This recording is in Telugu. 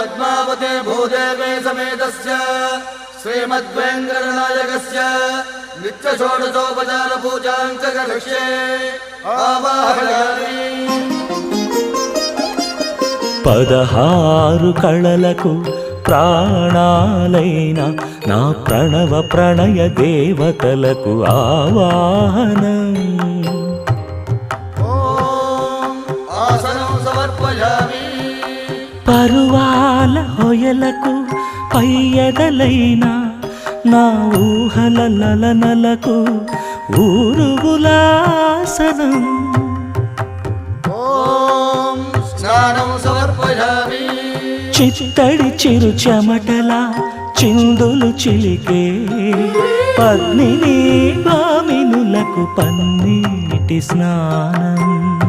पद्मावते भूदेवे समेतस्य श्रीमद्वेङ्कटनायकस्य नित्यषोडशोपचार पूजां च करिष्ये आवाहयामि। 16 కళలకు ప్రాణాలైన నా ప్రణవ ప్రణయ దేవతలకు ఆవాహనం। ఆసనం సమర్పయామి। పరువాల హొయలకు పయ్యదలైన నా ఊహల లలనలకు ఊరువులాసనం। స్నానం సమర్పయామి। చిత్తడి చిరు చెమటల చిందులు చిలికే పద్మిని భామినులకు పన్నీటి స్నానం।